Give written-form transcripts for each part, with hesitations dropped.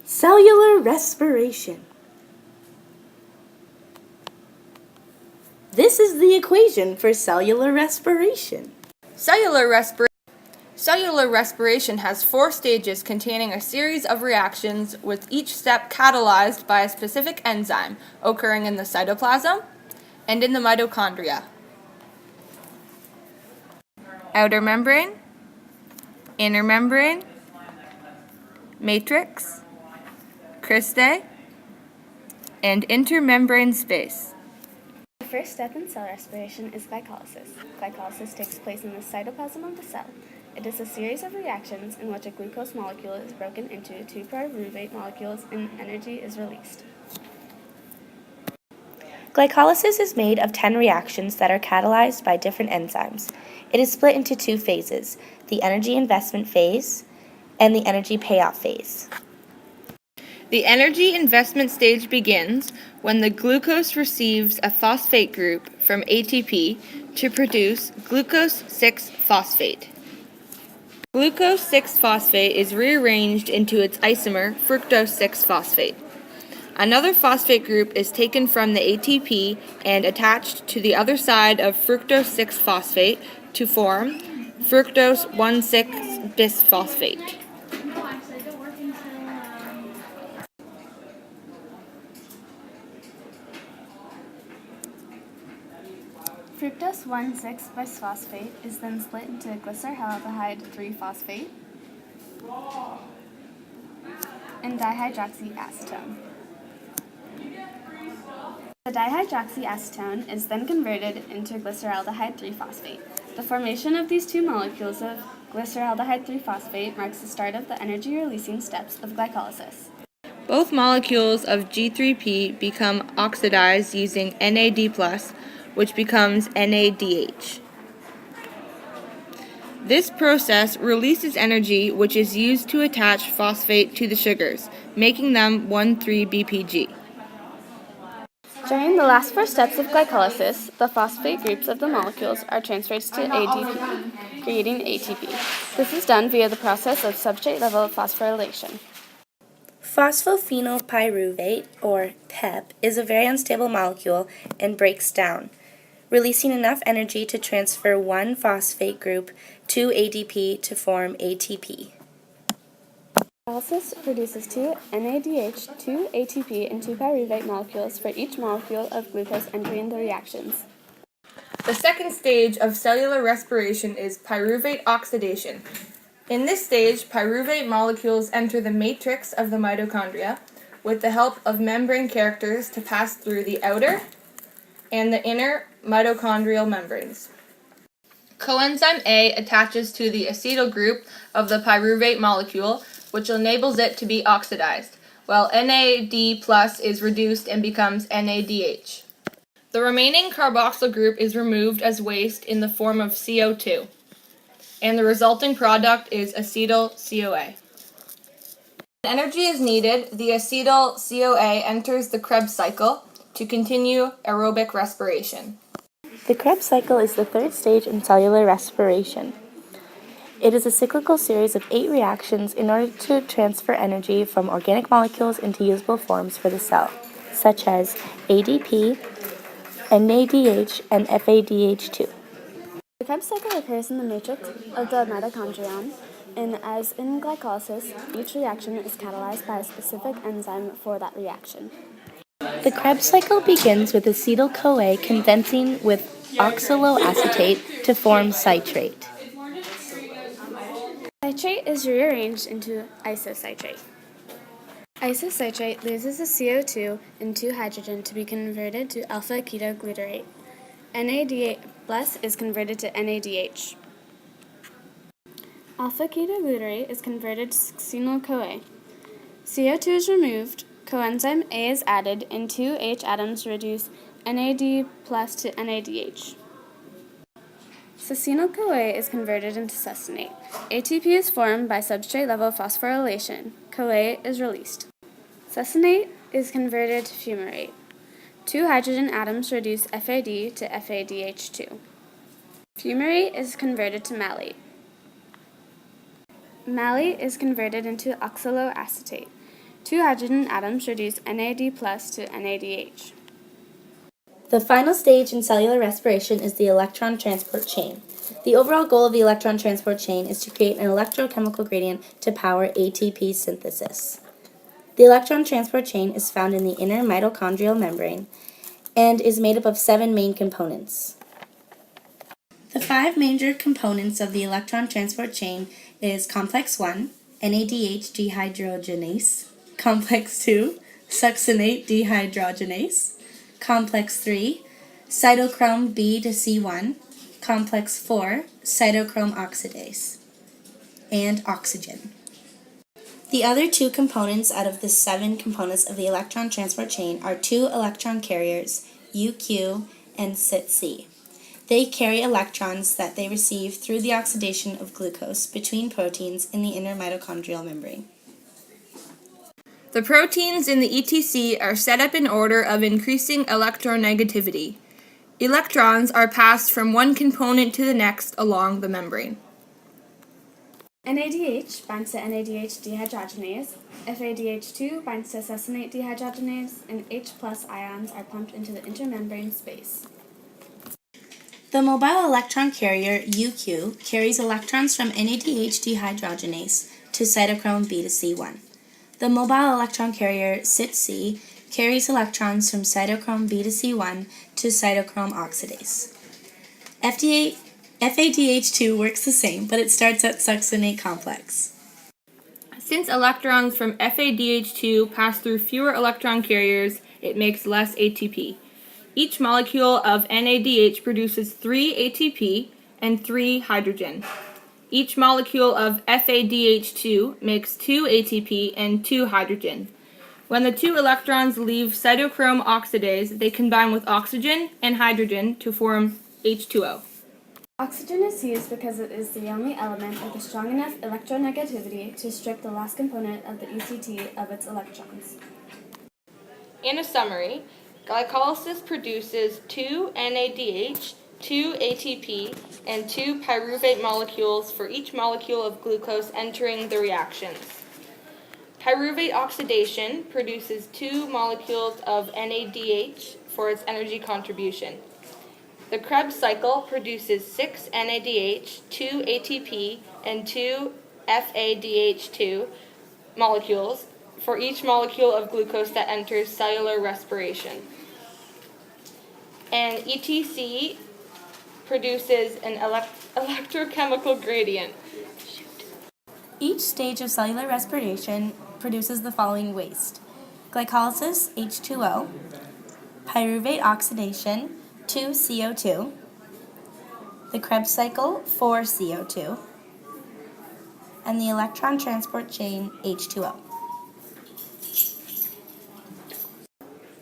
Cellular respiration. This is the equation for cellular respiration. Cellular respiration has 4 stages containing a series of reactions with each step catalyzed by a specific enzyme occurring in the cytoplasm and in the mitochondria. Outer membrane, inner membrane, matrix, cristae, and intermembrane space. The first step in cell respiration is glycolysis. Glycolysis takes place in the cytoplasm of the cell. It is a series of reactions in which a glucose molecule is broken into 2 pyruvate molecules and energy is released. Glycolysis is made of 10 reactions that are catalyzed by different enzymes. It is split into 2 phases, the energy investment phase and the energy payoff phase. The energy investment stage begins when the glucose receives a phosphate group from ATP to produce glucose 6-phosphate. Glucose 6-phosphate is rearranged into its isomer, fructose 6-phosphate. Another phosphate group is taken from the ATP and attached to the other side of fructose 6-phosphate to form fructose 1,6-bisphosphate. Fructose 1,6-bisphosphate is then split into glyceraldehyde 3-phosphate and dihydroxyacetone. The dihydroxyacetone is then converted into glyceraldehyde 3-phosphate. The formation of these 2 molecules of glyceraldehyde 3-phosphate marks the start of the energy-releasing steps of glycolysis. Both molecules of G3P become oxidized using NAD+, which becomes NADH. This process releases energy which is used to attach phosphate to the sugars, making them 1,3-BPG. During the last 4 steps of glycolysis, the phosphate groups of the molecules are transferred to ADP, creating ATP. This is done via the process of substrate-level phosphorylation. Phosphophenylpyruvate, or PEP, is a very unstable molecule and breaks down, releasing enough energy to transfer 1 phosphate group to ADP to form ATP. Glycolysis produces 2 NADH, 2 ATP, and 2 pyruvate molecules for each molecule of glucose entering the reactions. The second stage of cellular respiration is pyruvate oxidation. In this stage, pyruvate molecules enter the matrix of the mitochondria with the help of membrane characters to pass through the outer and the inner mitochondrial membranes. Coenzyme A attaches to the acetyl group of the pyruvate molecule, which enables it to be oxidized, while NAD+ is reduced and becomes NADH. The remaining carboxyl group is removed as waste in the form of CO2, and the resulting product is acetyl-CoA. When energy is needed, the acetyl-CoA enters the KRB cycle to continue aerobic respiration. The KRB cycle is the 3rd stage in cellular respiration. It is a cyclical series of 8 reactions in order to transfer energy from organic molecules into usable forms for the cell, such as ADP, NADH, and FADH2. The KRB cycle occurs in the matrix of the mitochondrion, and as in glycolysis, each reaction is catalyzed by a specific enzyme for that reaction. The KRB cycle begins with acetyl-CoA condensing with oxaloacetate to form citrate. Citrate is rearranged into isocitrate. Isocitrate loses the CO2 and 2 hydrogen to be converted to alpha-ketoglutarate. NAD+ is converted to NADH. Alpha-ketoglutarate is converted to succinyl-CoA. CO2 is removed, coenzyme A is added, and 2 H atoms reduce NAD+ to NADH. Succinyl-CoA is converted into succinate. ATP is formed by substrate-level phosphorylation. CoA is released. Succinate is converted to fumarate. 2 hydrogen atoms reduce FAD to FADH2. Fumarate is converted to malate. Malate is converted into oxaloacetate. Two hydrogen atoms reduce NAD plus to NADH. The final stage in cellular respiration is the electron transport chain. The overall goal of the electron transport chain is to create an electrochemical gradient to power ATP synthesis. The electron transport chain is found in the inner mitochondrial membrane and is made up of 7 main components. The 5 major components of the electron transport chain is complex 1, NADH dehydrogenase, complex 2, succinate dehydrogenase, complex 3, cytochrome B to C1, complex 4, cytochrome oxidase, and oxygen. The other 2 components out of the 7 components of the electron transport chain are 2 electron carriers, UQ and CYTC. They carry electrons that they receive through the oxidation of glucose between proteins in the inner mitochondrial membrane. The proteins in the ETC are set up in order of increasing electronegativity. Electrons are passed from one component to the next along the membrane. NADH binds to NADH dehydrogenase, FADH2 binds to succinate dehydrogenase, and H+ ions are pumped into the intermembrane space. The mobile electron carrier, UQ, carries electrons from NADH dehydrogenase to cytochrome B to C1. The mobile electron carrier, CYTC, carries electrons from cytochrome B to C1 to cytochrome oxidase. FADH2 works the same, but it starts at succinate complex. Since electrons from FADH2 pass through fewer electron carriers, it makes less ATP. Each molecule of NADH produces 3 ATP and 3 hydrogen. Each molecule of FADH2 makes 2 ATP and 2 hydrogen. When the 2 electrons leave cytochrome oxidase, they combine with oxygen and hydrogen to form H2O. Oxygen is used because it is the only element with a strong enough electronegativity to strip the last component of the ECT of its electrons. In a summary, glycolysis produces 2 NADH, 2 ATP, and 2 pyruvate molecules for each molecule of glucose entering the reactions. Pyruvate oxidation produces 2 molecules of NADH for its energy contribution. The KRB cycle produces 6 NADH, 2 ATP, and 2 FADH2 molecules for each molecule of glucose that enters cellular respiration. And ETC produces an electrochemical gradient. Each stage of cellular respiration produces the following waste: glycolysis, H2O, pyruvate oxidation, 2 CO2, the KRB cycle, 4 CO2, and the electron transport chain, H2O.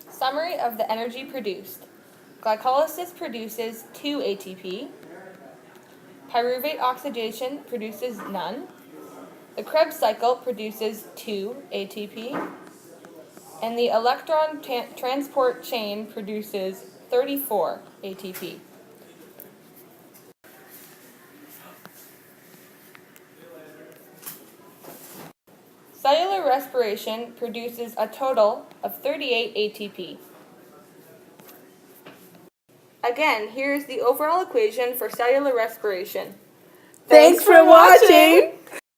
Summary of the energy produced. Glycolysis produces 2 ATP. Pyruvate oxidation produces none. The KRB cycle produces 2 ATP. And the electron transport chain produces 34 ATP. Cellular respiration produces a total of 38 ATP. Again, here is the overall equation for cellular respiration. Thanks for watching!